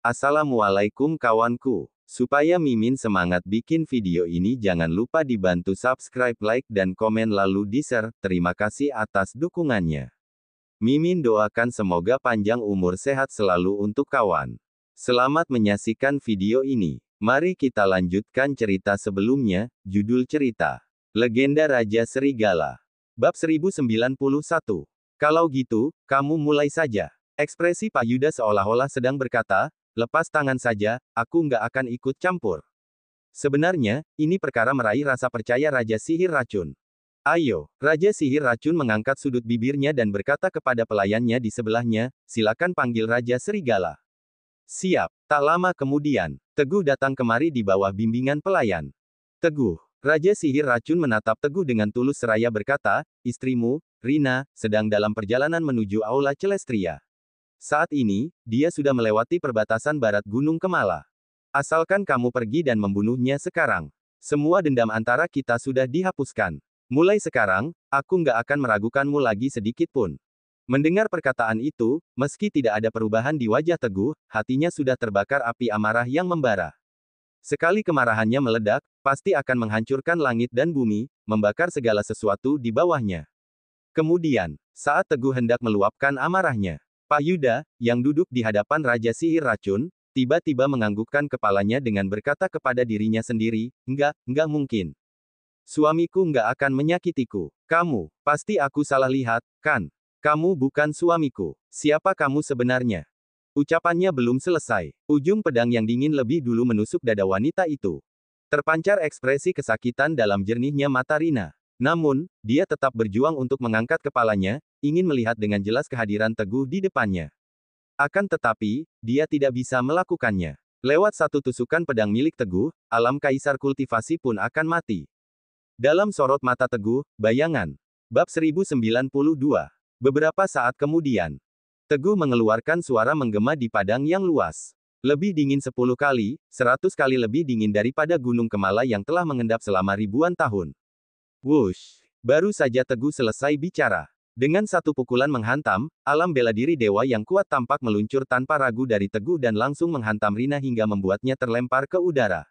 Assalamualaikum kawanku. Supaya Mimin semangat bikin video ini, jangan lupa dibantu subscribe, like, dan komen lalu di-share. Terima kasih atas dukungannya. Mimin doakan semoga panjang umur sehat selalu untuk kawan. Selamat menyaksikan video ini. Mari kita lanjutkan cerita sebelumnya. Judul cerita: Legenda Raja Serigala. Bab 1091. Kalau gitu, kamu mulai saja. Ekspresi Pak Yuda seolah-olah sedang berkata, lepas tangan saja, aku nggak akan ikut campur. Sebenarnya, ini perkara meraih rasa percaya Raja Sihir Racun. Ayo, Raja Sihir Racun mengangkat sudut bibirnya dan berkata kepada pelayannya di sebelahnya, silakan panggil Raja Serigala. Siap. Tak lama kemudian, Teguh datang kemari di bawah bimbingan pelayan. Teguh. Raja Sihir Racun menatap Teguh dengan tulus seraya berkata, istrimu, Rina, sedang dalam perjalanan menuju Aula Celestria. Saat ini, dia sudah melewati perbatasan barat Gunung Kemala. Asalkan kamu pergi dan membunuhnya sekarang, semua dendam antara kita sudah dihapuskan. Mulai sekarang, aku nggak akan meragukanmu lagi sedikit pun. Mendengar perkataan itu, meski tidak ada perubahan di wajah Teguh, hatinya sudah terbakar api amarah yang membara. Sekali kemarahannya meledak, pasti akan menghancurkan langit dan bumi, membakar segala sesuatu di bawahnya. Kemudian, saat Teguh hendak meluapkan amarahnya, Pak Yuda, yang duduk di hadapan Raja Sihir Racun, tiba-tiba menganggukkan kepalanya dengan berkata kepada dirinya sendiri, enggak mungkin. Suamiku nggak akan menyakitiku. Kamu, pasti aku salah lihat, kan? Kamu bukan suamiku. Siapa kamu sebenarnya? Ucapannya belum selesai. Ujung pedang yang dingin lebih dulu menusuk dada wanita itu. Terpancar ekspresi kesakitan dalam jernihnya mata Rina. Namun, dia tetap berjuang untuk mengangkat kepalanya, ingin melihat dengan jelas kehadiran Teguh di depannya. Akan tetapi, dia tidak bisa melakukannya. Lewat satu tusukan pedang milik Teguh, alam kaisar kultivasi pun akan mati. Dalam sorot mata Teguh, bayangan. Bab 1092. Beberapa saat kemudian, Teguh mengeluarkan suara menggema di padang yang luas. Lebih dingin 10 kali, 100 kali lebih dingin daripada Gunung Kemala yang telah mengendap selama ribuan tahun. Wush! Baru saja Teguh selesai bicara. Dengan satu pukulan menghantam, alam bela diri dewa yang kuat tampak meluncur tanpa ragu dari Teguh dan langsung menghantam Rina hingga membuatnya terlempar ke udara.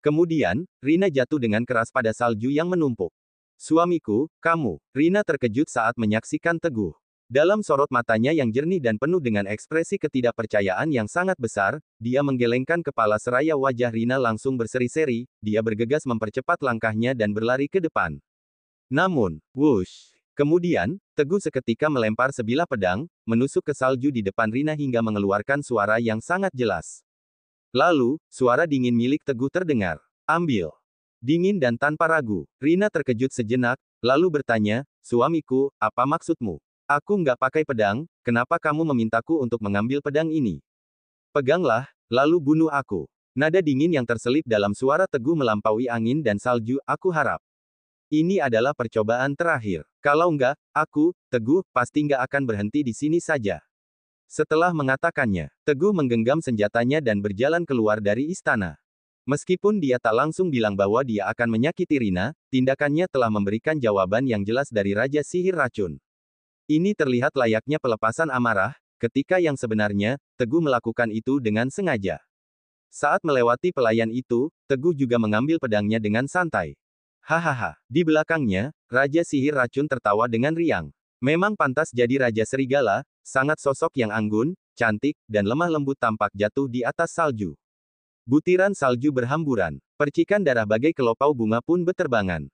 Kemudian, Rina jatuh dengan keras pada salju yang menumpuk. Suamiku, kamu. Rina terkejut saat menyaksikan Teguh. Dalam sorot matanya yang jernih dan penuh dengan ekspresi ketidakpercayaan yang sangat besar, dia menggelengkan kepala seraya wajah Rina langsung berseri-seri, dia bergegas mempercepat langkahnya dan berlari ke depan. Namun, wush! Kemudian, Teguh seketika melempar sebilah pedang, menusuk ke salju di depan Rina hingga mengeluarkan suara yang sangat jelas. Lalu, suara dingin milik Teguh terdengar. Ambil. Dingin dan tanpa ragu, Rina terkejut sejenak, lalu bertanya, suamiku, apa maksudmu? Aku nggak pakai pedang, kenapa kamu memintaku untuk mengambil pedang ini? Peganglah, lalu bunuh aku. Nada dingin yang terselip dalam suara Teguh melampaui angin dan salju, aku harap. Ini adalah percobaan terakhir. Kalau enggak, aku, Teguh, pasti nggak akan berhenti di sini saja. Setelah mengatakannya, Teguh menggenggam senjatanya dan berjalan keluar dari istana. Meskipun dia tak langsung bilang bahwa dia akan menyakiti Rina, tindakannya telah memberikan jawaban yang jelas dari Raja Sihir Racun. Ini terlihat layaknya pelepasan amarah, ketika yang sebenarnya, Teguh melakukan itu dengan sengaja. Saat melewati pelayan itu, Teguh juga mengambil pedangnya dengan santai. Hahaha, di belakangnya, Raja Sihir Racun tertawa dengan riang. Memang pantas jadi Raja Serigala, sangat sosok yang anggun, cantik, dan lemah lembut tampak jatuh di atas salju. Butiran salju berhamburan, percikan darah bagai kelopau bunga pun beterbangan.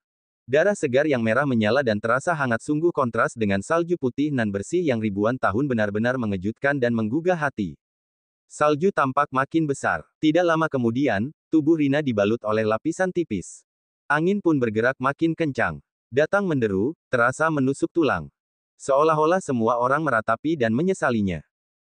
Darah segar yang merah menyala dan terasa hangat sungguh kontras dengan salju putih nan bersih yang ribuan tahun benar-benar mengejutkan dan menggugah hati. Salju tampak makin besar. Tidak lama kemudian, tubuh Rina dibalut oleh lapisan tipis. Angin pun bergerak makin kencang. Datang menderu, terasa menusuk tulang. Seolah-olah semua orang meratapi dan menyesalinya.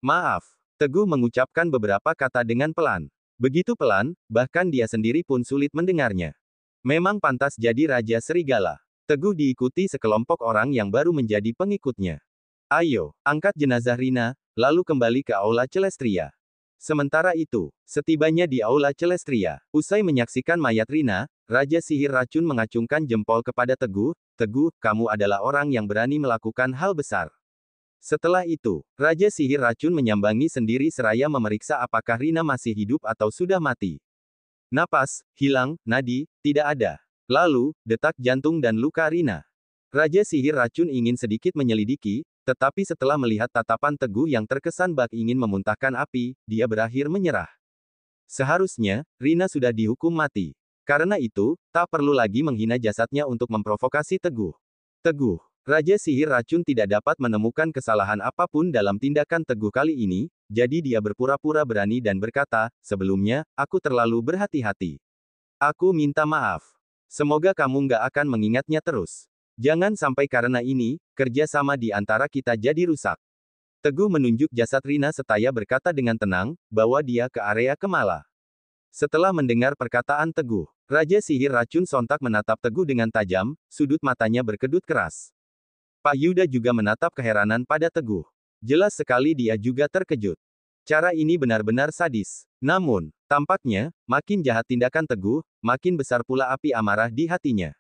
Maaf. Teguh mengucapkan beberapa kata dengan pelan. Begitu pelan, bahkan dia sendiri pun sulit mendengarnya. Memang pantas jadi Raja Serigala. Teguh diikuti sekelompok orang yang baru menjadi pengikutnya. Ayo, angkat jenazah Rina, lalu kembali ke Aula Celestria. Sementara itu, setibanya di Aula Celestria, usai menyaksikan mayat Rina, Raja Sihir Racun mengacungkan jempol kepada Teguh, Teguh, kamu adalah orang yang berani melakukan hal besar. Setelah itu, Raja Sihir Racun menyambangi sendiri seraya memeriksa apakah Rina masih hidup atau sudah mati. Napas, hilang, nadi, tidak ada. Lalu, detak jantung dan luka Rina. Raja Sihir Racun ingin sedikit menyelidiki, tetapi setelah melihat tatapan Teguh yang terkesan bak ingin memuntahkan api, dia berakhir menyerah. Seharusnya, Rina sudah dihukum mati. Karena itu, tak perlu lagi menghina jasadnya untuk memprovokasi Teguh. Teguh, Raja Sihir Racun tidak dapat menemukan kesalahan apapun dalam tindakan Teguh kali ini, jadi dia berpura-pura berani dan berkata, sebelumnya, aku terlalu berhati-hati. Aku minta maaf. Semoga kamu nggak akan mengingatnya terus. Jangan sampai karena ini, kerja sama di antara kita jadi rusak. Teguh menunjuk jasad Rina seraya berkata dengan tenang, bawa dia ke area Kemala. Setelah mendengar perkataan Teguh, Raja Sihir Racun sontak menatap Teguh dengan tajam, sudut matanya berkedut keras. Pak Yuda juga menatap keheranan pada Teguh. Jelas sekali dia juga terkejut. Cara ini benar-benar sadis. Namun, tampaknya, makin jahat tindakan Teguh, makin besar pula api amarah di hatinya.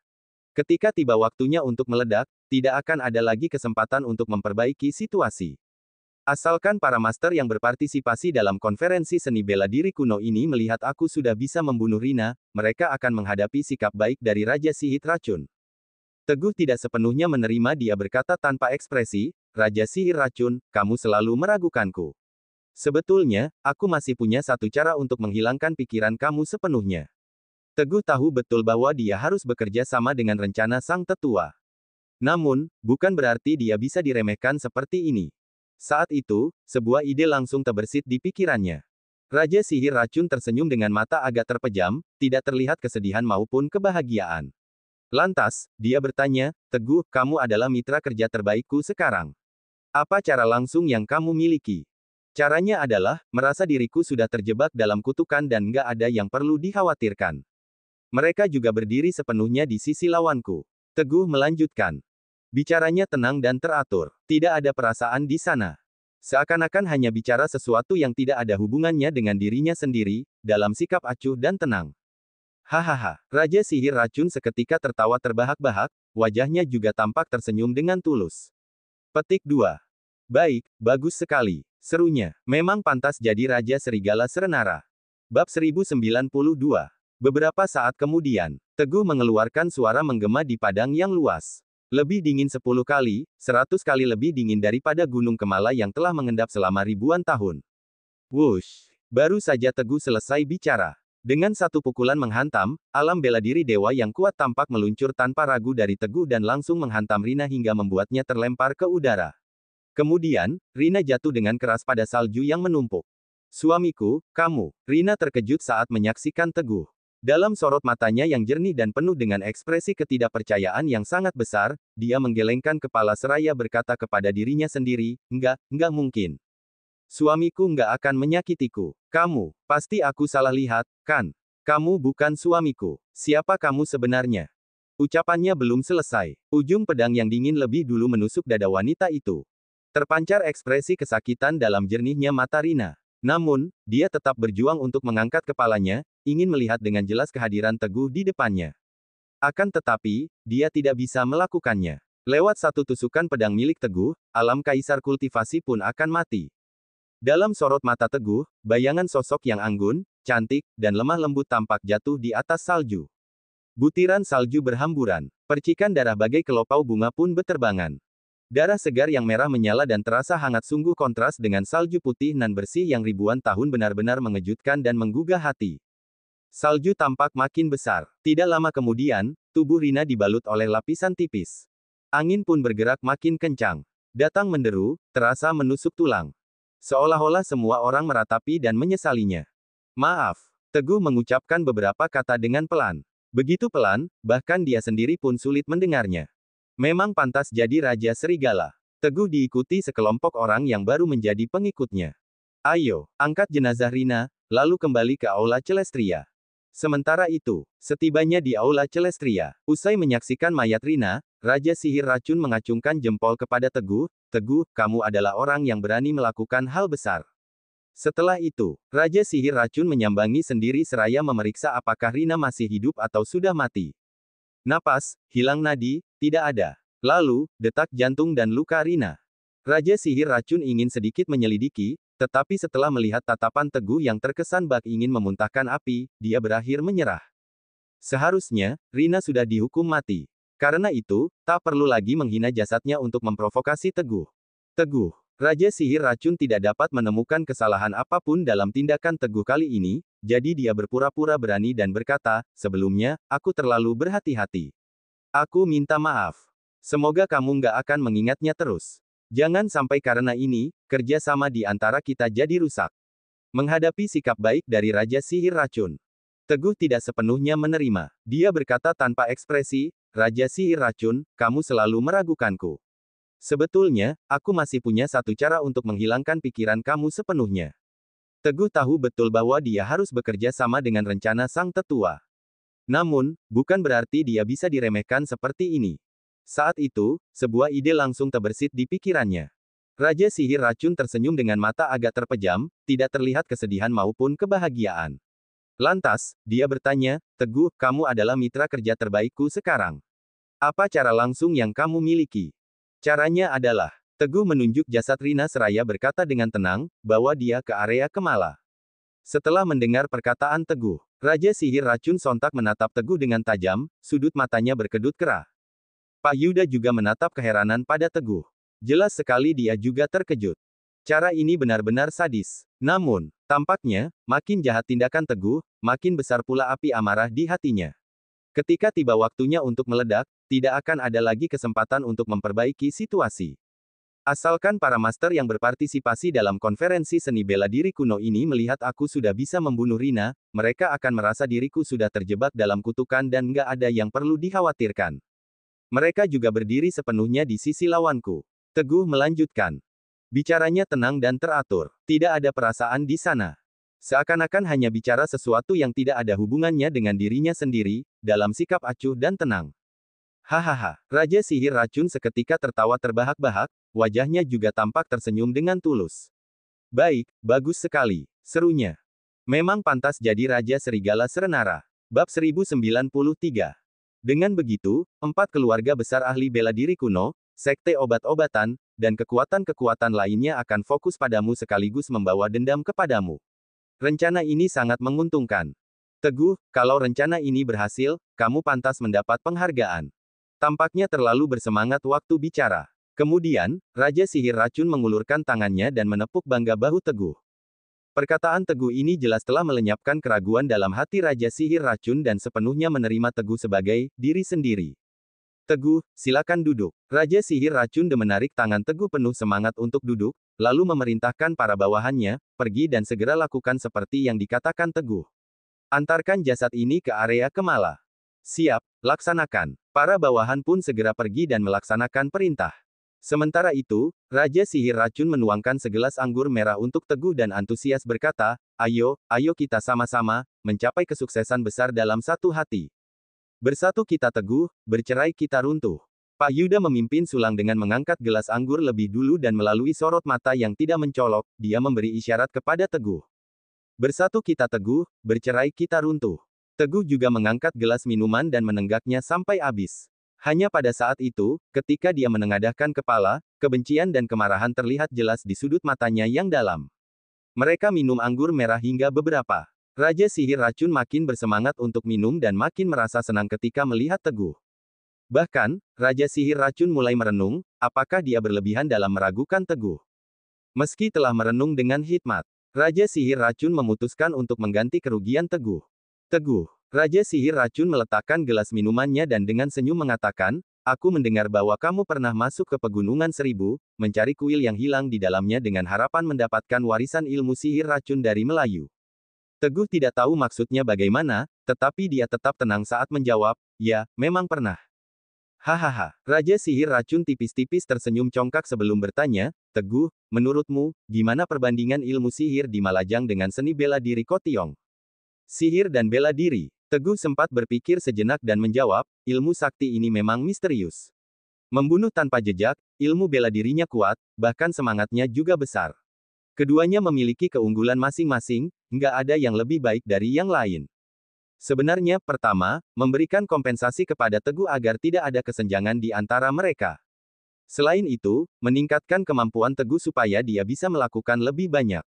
Ketika tiba waktunya untuk meledak, tidak akan ada lagi kesempatan untuk memperbaiki situasi. Asalkan para master yang berpartisipasi dalam konferensi seni bela diri kuno ini melihat aku sudah bisa membunuh Rina, mereka akan menghadapi sikap baik dari Raja Sihir Racun. Teguh tidak sepenuhnya menerima dia berkata tanpa ekspresi, Raja Sihir Racun, kamu selalu meragukanku. Sebetulnya, aku masih punya satu cara untuk menghilangkan pikiran kamu sepenuhnya. Teguh tahu betul bahwa dia harus bekerja sama dengan rencana sang tetua. Namun, bukan berarti dia bisa diremehkan seperti ini. Saat itu, sebuah ide langsung terbersit di pikirannya. Raja Sihir Racun tersenyum dengan mata agak terpejam, tidak terlihat kesedihan maupun kebahagiaan. Lantas, dia bertanya, Teguh, kamu adalah mitra kerja terbaikku sekarang. Apa cara langsung yang kamu miliki? Caranya adalah, merasa diriku sudah terjebak dalam kutukan dan nggak ada yang perlu dikhawatirkan. Mereka juga berdiri sepenuhnya di sisi lawanku. Teguh melanjutkan. Bicaranya tenang dan teratur. Tidak ada perasaan di sana. Seakan-akan hanya bicara sesuatu yang tidak ada hubungannya dengan dirinya sendiri, dalam sikap acuh dan tenang. Hahaha. Raja Sihir Racun seketika tertawa terbahak-bahak, wajahnya juga tampak tersenyum dengan tulus. Petik 2. Baik, bagus sekali. Serunya. Memang pantas jadi Raja Serigala Serenara. Bab 1092. Beberapa saat kemudian, Teguh mengeluarkan suara menggema di padang yang luas. Lebih dingin 10 kali, 100 kali lebih dingin daripada Gunung Kemala yang telah mengendap selama ribuan tahun. Wush! Baru saja Teguh selesai bicara. Dengan satu pukulan menghantam, alam bela diri dewa yang kuat tampak meluncur tanpa ragu dari Teguh dan langsung menghantam Rina hingga membuatnya terlempar ke udara. Kemudian, Rina jatuh dengan keras pada salju yang menumpuk. Suamiku, kamu. Rina terkejut saat menyaksikan Teguh. Dalam sorot matanya yang jernih dan penuh dengan ekspresi ketidakpercayaan yang sangat besar, dia menggelengkan kepala seraya berkata kepada dirinya sendiri, enggak mungkin. Suamiku enggak akan menyakitiku. Kamu, pasti aku salah lihat, kan? Kamu bukan suamiku. Siapa kamu sebenarnya? Ucapannya belum selesai. Ujung pedang yang dingin lebih dulu menusuk dada wanita itu. Terpancar ekspresi kesakitan dalam jernihnya mata Rina. Namun, dia tetap berjuang untuk mengangkat kepalanya, ingin melihat dengan jelas kehadiran Teguh di depannya. Akan tetapi, dia tidak bisa melakukannya. Lewat satu tusukan pedang milik Teguh, alam kaisar kultivasi pun akan mati. Dalam sorot mata Teguh, bayangan sosok yang anggun, cantik, dan lemah lembut tampak jatuh di atas salju. Butiran salju berhamburan. Percikan darah bagai kelopau bunga pun beterbangan. Darah segar yang merah menyala dan terasa hangat sungguh kontras dengan salju putih nan bersih yang ribuan tahun benar-benar mengejutkan dan menggugah hati. Salju tampak makin besar. Tidak lama kemudian, tubuh Rina dibalut oleh lapisan tipis. Angin pun bergerak makin kencang. Datang menderu, terasa menusuk tulang. Seolah-olah semua orang meratapi dan menyesalinya. Maaf. Teguh mengucapkan beberapa kata dengan pelan. Begitu pelan, bahkan dia sendiri pun sulit mendengarnya. Memang pantas jadi Raja Serigala. Teguh diikuti sekelompok orang yang baru menjadi pengikutnya. Ayo, angkat jenazah Rina, lalu kembali ke Aula Celestria. Sementara itu, setibanya di Aula Celestria, usai menyaksikan mayat Rina, Raja Sihir Racun mengacungkan jempol kepada Teguh, Teguh, kamu adalah orang yang berani melakukan hal besar. Setelah itu, Raja Sihir Racun menyambangi sendiri seraya memeriksa apakah Rina masih hidup atau sudah mati. Napas, hilang nadi, tidak ada. Lalu, detak jantung dan luka Rina. Raja Sihir Racun ingin sedikit menyelidiki, tetapi setelah melihat tatapan Teguh yang terkesan bak ingin memuntahkan api, dia berakhir menyerah. Seharusnya, Rina sudah dihukum mati. Karena itu, tak perlu lagi menghina jasadnya untuk memprovokasi Teguh. Teguh, Raja Sihir Racun tidak dapat menemukan kesalahan apapun dalam tindakan Teguh kali ini, jadi dia berpura-pura berani dan berkata, sebelumnya, aku terlalu berhati-hati. Aku minta maaf. Semoga kamu nggak akan mengingatnya terus. Jangan sampai karena ini, kerja sama di antara kita jadi rusak. Menghadapi sikap baik dari Raja Sihir Racun, Teguh tidak sepenuhnya menerima. Dia berkata tanpa ekspresi, Raja Sihir Racun, kamu selalu meragukanku. Sebetulnya, aku masih punya satu cara untuk menghilangkan pikiran kamu sepenuhnya. Teguh tahu betul bahwa dia harus bekerja sama dengan rencana sang tetua. Namun, bukan berarti dia bisa diremehkan seperti ini. Saat itu, sebuah ide langsung terbersit di pikirannya. Raja Sihir Racun tersenyum dengan mata agak terpejam, tidak terlihat kesedihan maupun kebahagiaan. Lantas, dia bertanya, Teguh, kamu adalah mitra kerja terbaikku sekarang. Apa cara langsung yang kamu miliki? Caranya adalah, Teguh menunjuk jasad Rina seraya berkata dengan tenang, bawa dia ke area Kemala. Setelah mendengar perkataan Teguh, Raja Sihir Racun sontak menatap Teguh dengan tajam, sudut matanya berkedut kerah. Pak Yuda juga menatap keheranan pada Teguh. Jelas sekali dia juga terkejut. Cara ini benar-benar sadis. Namun, tampaknya, makin jahat tindakan Teguh, makin besar pula api amarah di hatinya. Ketika tiba waktunya untuk meledak, tidak akan ada lagi kesempatan untuk memperbaiki situasi. Asalkan para master yang berpartisipasi dalam konferensi seni bela diri kuno ini melihat aku sudah bisa membunuh Rina, mereka akan merasa diriku sudah terjebak dalam kutukan dan nggak ada yang perlu dikhawatirkan. Mereka juga berdiri sepenuhnya di sisi lawanku. Teguh melanjutkan. Bicaranya tenang dan teratur. Tidak ada perasaan di sana. Seakan-akan hanya bicara sesuatu yang tidak ada hubungannya dengan dirinya sendiri, dalam sikap acuh dan tenang. Hahaha, Raja Sihir Racun seketika tertawa terbahak-bahak, wajahnya juga tampak tersenyum dengan tulus. Baik, bagus sekali, serunya. Memang pantas jadi Raja Serigala Serenara. Bab 1093. Dengan begitu, 4 keluarga besar ahli bela diri kuno, sekte obat-obatan, dan kekuatan-kekuatan lainnya akan fokus padamu sekaligus membawa dendam kepadamu. Rencana ini sangat menguntungkan. Teguh, kalau rencana ini berhasil, kamu pantas mendapat penghargaan. Tampaknya terlalu bersemangat waktu bicara. Kemudian, Raja Sihir Racun mengulurkan tangannya dan menepuk bangga bahu Teguh. Perkataan Teguh ini jelas telah melenyapkan keraguan dalam hati Raja Sihir Racun dan sepenuhnya menerima Teguh sebagai diri sendiri. Teguh, silakan duduk. Raja Sihir Racun menarik tangan Teguh penuh semangat untuk duduk, lalu memerintahkan para bawahannya, pergi dan segera lakukan seperti yang dikatakan Teguh. Antarkan jasad ini ke area Kemala. Siap, laksanakan. Para bawahan pun segera pergi dan melaksanakan perintah. Sementara itu, Raja Sihir Racun menuangkan segelas anggur merah untuk Teguh dan antusias berkata, ayo kita sama-sama, mencapai kesuksesan besar dalam satu hati. Bersatu kita teguh, bercerai kita runtuh. Pak Yuda memimpin Sulang dengan mengangkat gelas anggur lebih dulu dan melalui sorot mata yang tidak mencolok, dia memberi isyarat kepada Teguh. Bersatu kita teguh, bercerai kita runtuh. Teguh juga mengangkat gelas minuman dan menenggaknya sampai habis. Hanya pada saat itu, ketika dia menengadahkan kepala, kebencian dan kemarahan terlihat jelas di sudut matanya yang dalam. Mereka minum anggur merah hingga beberapa. Raja Sihir Racun makin bersemangat untuk minum dan makin merasa senang ketika melihat Teguh. Bahkan, Raja Sihir Racun mulai merenung, apakah dia berlebihan dalam meragukan Teguh. Meski telah merenung dengan hikmat, Raja Sihir Racun memutuskan untuk mengganti kerugian Teguh. Teguh, Raja Sihir Racun meletakkan gelas minumannya dan dengan senyum mengatakan, aku mendengar bahwa kamu pernah masuk ke Pegunungan Seribu, mencari kuil yang hilang di dalamnya dengan harapan mendapatkan warisan ilmu sihir racun dari Melayu. Teguh tidak tahu maksudnya bagaimana, tetapi dia tetap tenang saat menjawab, ya, memang pernah. Hahaha, Raja Sihir Racun tipis-tipis tersenyum congkak sebelum bertanya, Teguh, menurutmu, gimana perbandingan ilmu sihir di Malajang dengan seni bela diri Kotiong? Sihir dan bela diri. Teguh sempat berpikir sejenak dan menjawab, ilmu sakti ini memang misterius. Membunuh tanpa jejak, ilmu bela dirinya kuat, bahkan semangatnya juga besar. Keduanya memiliki keunggulan masing-masing, nggak ada yang lebih baik dari yang lain. Sebenarnya, pertama, memberikan kompensasi kepada Teguh agar tidak ada kesenjangan di antara mereka. Selain itu, meningkatkan kemampuan Teguh supaya dia bisa melakukan lebih banyak.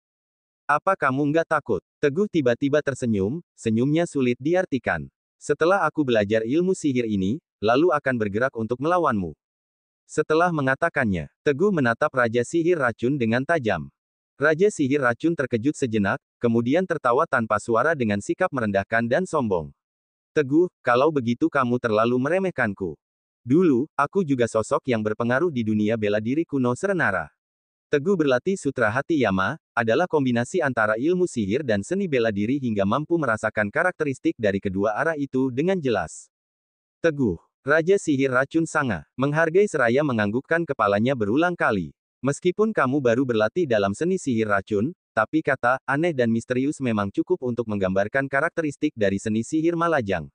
Apa kamu nggak takut? Teguh tiba-tiba tersenyum, senyumnya sulit diartikan. Setelah aku belajar ilmu sihir ini, lalu akan bergerak untuk melawanmu. Setelah mengatakannya, Teguh menatap Raja Sihir Racun dengan tajam. Raja Sihir Racun terkejut sejenak, kemudian tertawa tanpa suara dengan sikap merendahkan dan sombong. Teguh, kalau begitu kamu terlalu meremehkanku. Dulu, aku juga sosok yang berpengaruh di dunia bela diri kuno Serenara. Teguh berlatih Sutra Hati Yama, adalah kombinasi antara ilmu sihir dan seni bela diri hingga mampu merasakan karakteristik dari kedua arah itu dengan jelas. Teguh, Raja Sihir Racun Sanga, menghargai seraya menganggukkan kepalanya berulang kali. Meskipun kamu baru berlatih dalam seni sihir racun, tapi kata, aneh dan misterius memang cukup untuk menggambarkan karakteristik dari seni sihir Malajang.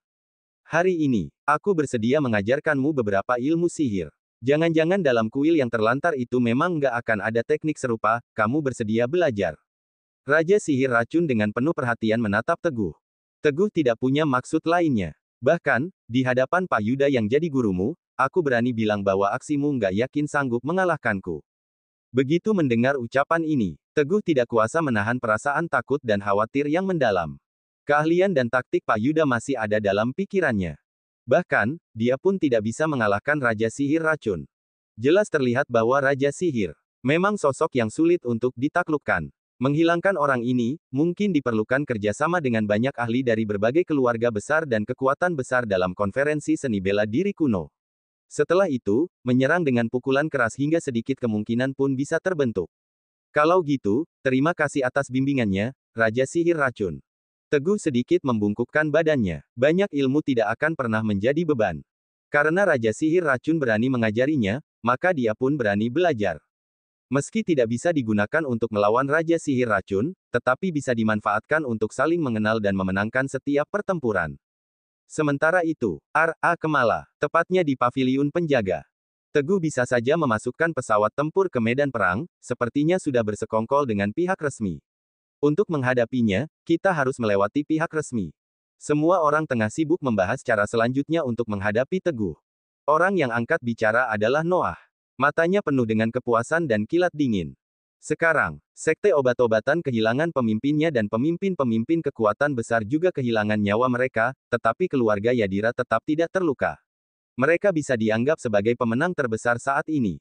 Hari ini, aku bersedia mengajarkanmu beberapa ilmu sihir. Jangan-jangan dalam kuil yang terlantar itu memang nggak akan ada teknik serupa, kamu bersedia belajar. Raja Sihir Racun dengan penuh perhatian menatap Teguh. Teguh tidak punya maksud lainnya. Bahkan, di hadapan Pak Yuda yang jadi gurumu, aku berani bilang bahwa aksimu nggak yakin sanggup mengalahkanku. Begitu mendengar ucapan ini, Teguh tidak kuasa menahan perasaan takut dan khawatir yang mendalam. Keahlian dan taktik Pak Yuda masih ada dalam pikirannya. Bahkan, dia pun tidak bisa mengalahkan Raja Sihir Racun. Jelas terlihat bahwa Raja Sihir memang sosok yang sulit untuk ditaklukkan. Menghilangkan orang ini, mungkin diperlukan kerjasama dengan banyak ahli dari berbagai keluarga besar dan kekuatan besar dalam konferensi seni bela diri kuno. Setelah itu, menyerang dengan pukulan keras hingga sedikit kemungkinan pun bisa terbentuk. Kalau gitu, terima kasih atas bimbingannya, Raja Sihir Racun. Teguh sedikit membungkukkan badannya. Banyak ilmu tidak akan pernah menjadi beban. Karena Raja Sihir Racun berani mengajarinya, maka dia pun berani belajar. Meski tidak bisa digunakan untuk melawan Raja Sihir Racun, tetapi bisa dimanfaatkan untuk saling mengenal dan memenangkan setiap pertempuran. Sementara itu, R.A. Kemala, tepatnya di paviliun penjaga. Teguh bisa saja memasukkan pesawat tempur ke medan perang, sepertinya sudah bersekongkol dengan pihak resmi. Untuk menghadapinya, kita harus melewati pihak resmi. Semua orang tengah sibuk membahas cara selanjutnya untuk menghadapi Teguh. Orang yang angkat bicara adalah Noah. Matanya penuh dengan kepuasan dan kilat dingin. Sekarang, Sekte Obat-obatan kehilangan pemimpinnya dan pemimpin-pemimpin kekuatan besar juga kehilangan nyawa mereka, tetapi keluarga Yadira tetap tidak terluka. Mereka bisa dianggap sebagai pemenang terbesar saat ini.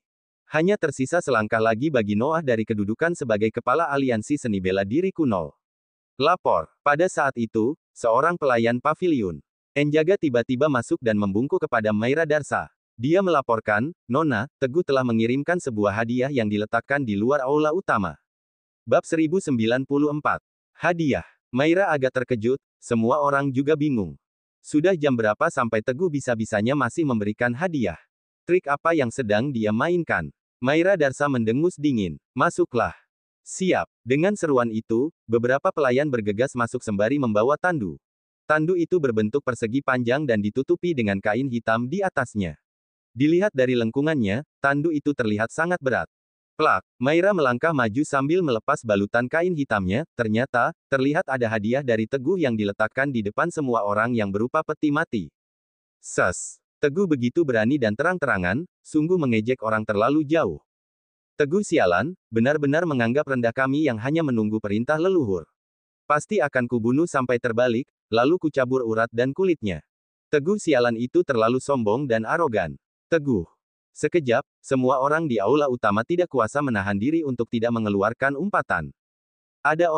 Hanya tersisa selangkah lagi bagi Noah dari kedudukan sebagai kepala aliansi seni bela diri kuno. Lapor. Pada saat itu, seorang pelayan paviliun Enjaga tiba-tiba masuk dan membungkuk kepada Maira Darsa. Dia melaporkan, Nona, Teguh telah mengirimkan sebuah hadiah yang diletakkan di luar aula utama. Bab 1094. Hadiah. Maira agak terkejut, semua orang juga bingung. Sudah jam berapa sampai Teguh bisa-bisanya masih memberikan hadiah? Trik apa yang sedang dia mainkan? Maira Darsa mendengus dingin. Masuklah. Siap. Dengan seruan itu, beberapa pelayan bergegas masuk sembari membawa tandu. Tandu itu berbentuk persegi panjang dan ditutupi dengan kain hitam di atasnya. Dilihat dari lengkungannya, tandu itu terlihat sangat berat. Plak, Maira melangkah maju sambil melepas balutan kain hitamnya, ternyata, terlihat ada hadiah dari Teguh yang diletakkan di depan semua orang yang berupa peti mati. Ses. Teguh begitu berani dan terang-terangan, sungguh mengejek orang terlalu jauh. Teguh sialan, benar-benar menganggap rendah kami yang hanya menunggu perintah leluhur. Pasti akan kubunuh sampai terbalik, lalu kucabur urat dan kulitnya. Teguh sialan itu terlalu sombong dan arogan. Teguh. Sekejap, semua orang di aula utama tidak kuasa menahan diri untuk tidak mengeluarkan umpatan. Ada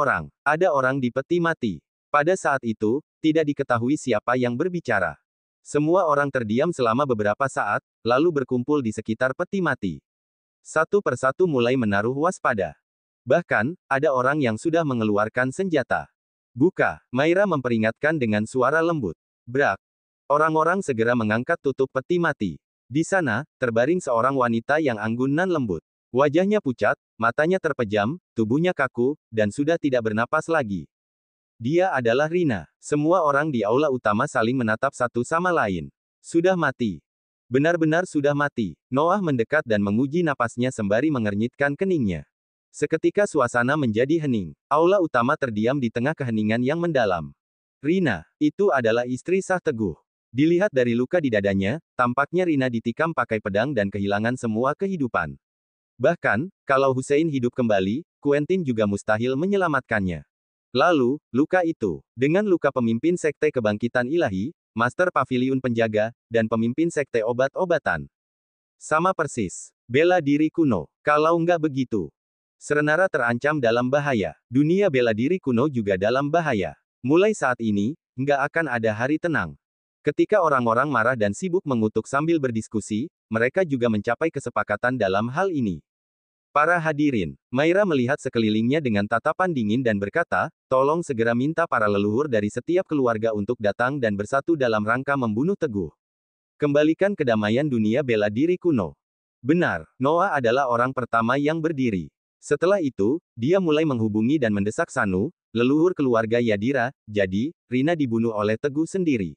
orang di peti mati. Pada saat itu, tidak diketahui siapa yang berbicara. Semua orang terdiam selama beberapa saat, lalu berkumpul di sekitar peti mati. Satu persatu mulai menaruh waspada. Bahkan, ada orang yang sudah mengeluarkan senjata. Buka, Maira memperingatkan dengan suara lembut. Brak. Orang-orang segera mengangkat tutup peti mati. Di sana, terbaring seorang wanita yang anggun dan lembut. Wajahnya pucat, matanya terpejam, tubuhnya kaku, dan sudah tidak bernapas lagi. Dia adalah Rina. Semua orang di aula utama saling menatap satu sama lain. Sudah mati. Benar-benar sudah mati. Noah mendekat dan menguji napasnya sembari mengernyitkan keningnya. Seketika suasana menjadi hening. Aula utama terdiam di tengah keheningan yang mendalam. Rina, itu adalah istri sah Teguh. Dilihat dari luka di dadanya, tampaknya Rina ditikam pakai pedang dan kehilangan semua kehidupan. Bahkan, kalau Hussein hidup kembali, Quentin juga mustahil menyelamatkannya. Lalu, luka itu, dengan luka pemimpin Sekte Kebangkitan Ilahi, Master Paviliun Penjaga, dan pemimpin Sekte Obat-Obatan. Sama persis. Bela diri kuno. Kalau nggak begitu, Serenara terancam dalam bahaya. Dunia bela diri kuno juga dalam bahaya. Mulai saat ini, nggak akan ada hari tenang. Ketika orang-orang marah dan sibuk mengutuk sambil berdiskusi, mereka juga mencapai kesepakatan dalam hal ini. Para hadirin, Maira melihat sekelilingnya dengan tatapan dingin dan berkata, tolong segera minta para leluhur dari setiap keluarga untuk datang dan bersatu dalam rangka membunuh Teguh. Kembalikan kedamaian dunia bela diri kuno. Benar, Noah adalah orang pertama yang berdiri. Setelah itu, dia mulai menghubungi dan mendesak Sanu, leluhur keluarga Yadira, jadi, Rina dibunuh oleh Teguh sendiri.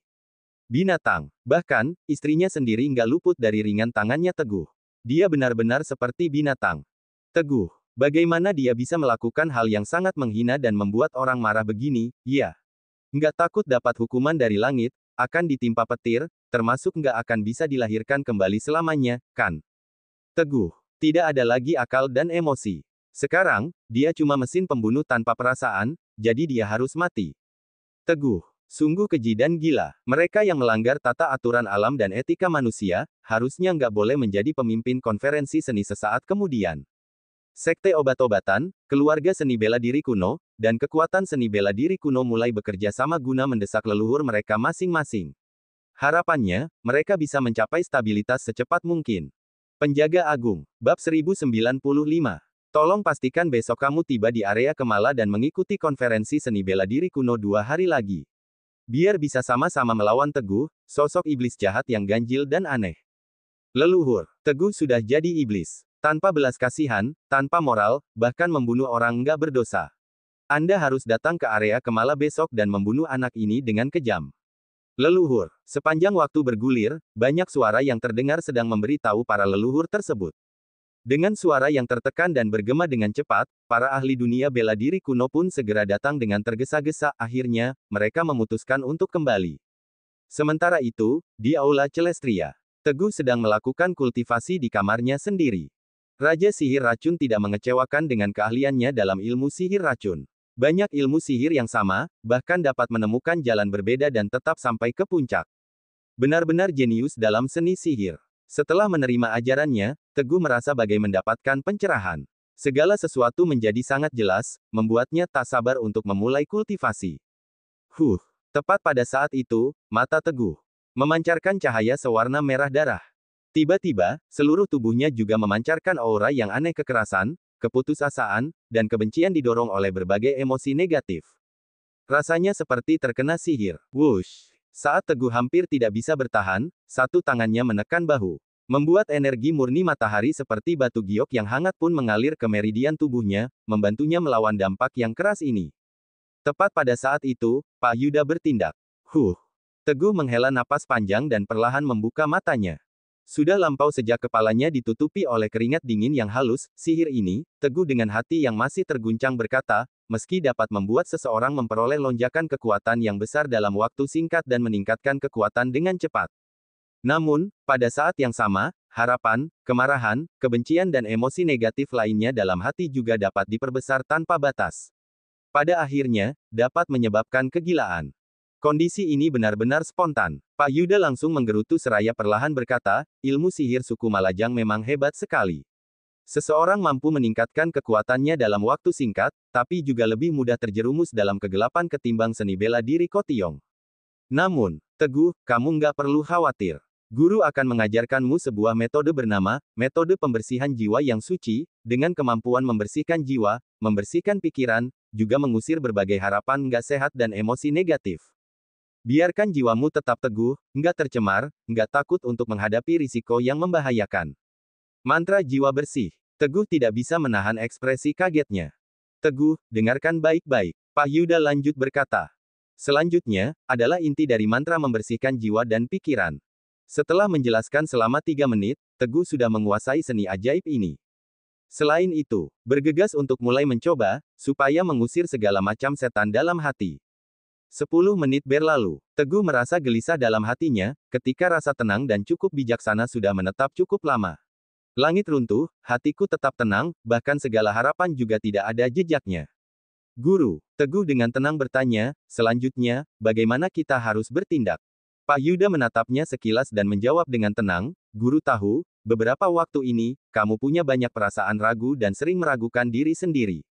Binatang. Bahkan, istrinya sendiri nggak luput dari ringan tangannya Teguh. Dia benar-benar seperti binatang. Teguh. Bagaimana dia bisa melakukan hal yang sangat menghina dan membuat orang marah begini, ya? Nggak takut dapat hukuman dari langit, akan ditimpa petir, termasuk nggak akan bisa dilahirkan kembali selamanya, kan? Teguh. Tidak ada lagi akal dan emosi. Sekarang, dia cuma mesin pembunuh tanpa perasaan, jadi dia harus mati. Teguh. Sungguh keji dan gila. Mereka yang melanggar tata aturan alam dan etika manusia, harusnya nggak boleh menjadi pemimpin konferensi seni sesaat kemudian. Sekte Obat-Obatan, keluarga seni bela diri kuno, dan kekuatan seni bela diri kuno mulai bekerja sama guna mendesak leluhur mereka masing-masing. Harapannya, mereka bisa mencapai stabilitas secepat mungkin. Penjaga Agung, Bab 1095. Tolong pastikan besok kamu tiba di area Kemala dan mengikuti konferensi seni bela diri kuno 2 hari lagi. Biar bisa sama-sama melawan Teguh, sosok iblis jahat yang ganjil dan aneh. Leluhur, Teguh sudah jadi iblis. Tanpa belas kasihan, tanpa moral, bahkan membunuh orang nggak berdosa. Anda harus datang ke area Kemala besok dan membunuh anak ini dengan kejam. Leluhur, sepanjang waktu bergulir, banyak suara yang terdengar sedang memberitahu para leluhur tersebut. Dengan suara yang tertekan dan bergema dengan cepat, para ahli dunia bela diri kuno pun segera datang dengan tergesa-gesa. Akhirnya, mereka memutuskan untuk kembali. Sementara itu, di Aula Celestria, Teguh sedang melakukan kultivasi di kamarnya sendiri. Raja Sihir Racun tidak mengecewakan dengan keahliannya dalam ilmu sihir racun. Banyak ilmu sihir yang sama, bahkan dapat menemukan jalan berbeda dan tetap sampai ke puncak. Benar-benar jenius dalam seni sihir. Setelah menerima ajarannya, Teguh merasa bagai mendapatkan pencerahan. Segala sesuatu menjadi sangat jelas, membuatnya tak sabar untuk memulai kultivasi. Tepat pada saat itu, mata Teguh memancarkan cahaya sewarna merah darah. Tiba-tiba, seluruh tubuhnya juga memancarkan aura yang aneh kekerasan, keputusasaan, dan kebencian didorong oleh berbagai emosi negatif. Rasanya seperti terkena sihir. Wush! Saat Teguh hampir tidak bisa bertahan, satu tangannya menekan bahu. Membuat energi murni matahari seperti batu giok yang hangat pun mengalir ke meridian tubuhnya, membantunya melawan dampak yang keras ini. Tepat pada saat itu, Pak Yuda bertindak. Teguh menghela napas panjang dan perlahan membuka matanya. Sudah lampau sejak kepalanya ditutupi oleh keringat dingin yang halus, sihir ini, Teguh dengan hati yang masih terguncang berkata, meski dapat membuat seseorang memperoleh lonjakan kekuatan yang besar dalam waktu singkat dan meningkatkan kekuatan dengan cepat. Namun, pada saat yang sama, harapan, kemarahan, kebencian dan emosi negatif lainnya dalam hati juga dapat diperbesar tanpa batas. Pada akhirnya, dapat menyebabkan kegilaan. Kondisi ini benar-benar spontan. Pak Yuda langsung menggerutu seraya perlahan berkata, ilmu sihir suku Malajang memang hebat sekali. Seseorang mampu meningkatkan kekuatannya dalam waktu singkat, tapi juga lebih mudah terjerumus dalam kegelapan ketimbang seni bela diri Kotiong. Namun, Teguh, kamu nggak perlu khawatir. Guru akan mengajarkanmu sebuah metode bernama, metode pembersihan jiwa yang suci, dengan kemampuan membersihkan jiwa, membersihkan pikiran, juga mengusir berbagai harapan nggak sehat dan emosi negatif. Biarkan jiwamu tetap teguh, nggak tercemar, nggak takut untuk menghadapi risiko yang membahayakan. Mantra jiwa bersih. Teguh tidak bisa menahan ekspresi kagetnya. Teguh, dengarkan baik-baik. Pak Yuda lanjut berkata. Selanjutnya, adalah inti dari mantra membersihkan jiwa dan pikiran. Setelah menjelaskan selama 3 menit, Teguh sudah menguasai seni ajaib ini. Selain itu, bergegas untuk mulai mencoba, supaya mengusir segala macam setan dalam hati. 10 menit berlalu. Teguh merasa gelisah dalam hatinya, ketika rasa tenang dan cukup bijaksana sudah menetap cukup lama. Langit runtuh, hatiku tetap tenang, bahkan segala harapan juga tidak ada jejaknya. Guru, Teguh dengan tenang bertanya, selanjutnya, bagaimana kita harus bertindak? Pak Yuda menatapnya sekilas dan menjawab dengan tenang, Guru tahu, beberapa waktu ini, kamu punya banyak perasaan ragu dan sering meragukan diri sendiri.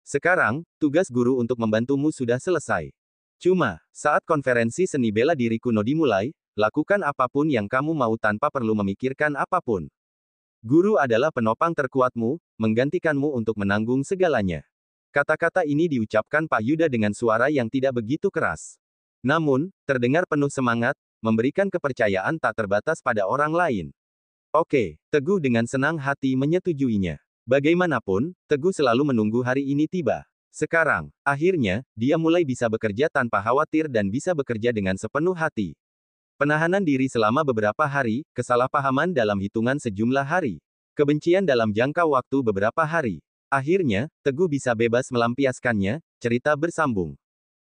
Sekarang, tugas guru untuk membantumu sudah selesai. Cuma, saat konferensi seni bela diri kuno dimulai, lakukan apapun yang kamu mau tanpa perlu memikirkan apapun. Guru adalah penopang terkuatmu, menggantikanmu untuk menanggung segalanya. Kata-kata ini diucapkan Pak Yuda dengan suara yang tidak begitu keras. Namun, terdengar penuh semangat, memberikan kepercayaan tak terbatas pada orang lain. Oke, Teguh dengan senang hati menyetujuinya. Bagaimanapun, Teguh selalu menunggu hari ini tiba. Sekarang, akhirnya, dia mulai bisa bekerja tanpa khawatir dan bisa bekerja dengan sepenuh hati. Penahanan diri selama beberapa hari, kesalahpahaman dalam hitungan sejumlah hari. Kebencian dalam jangka waktu beberapa hari. Akhirnya, Teguh bisa bebas melampiaskannya, cerita bersambung.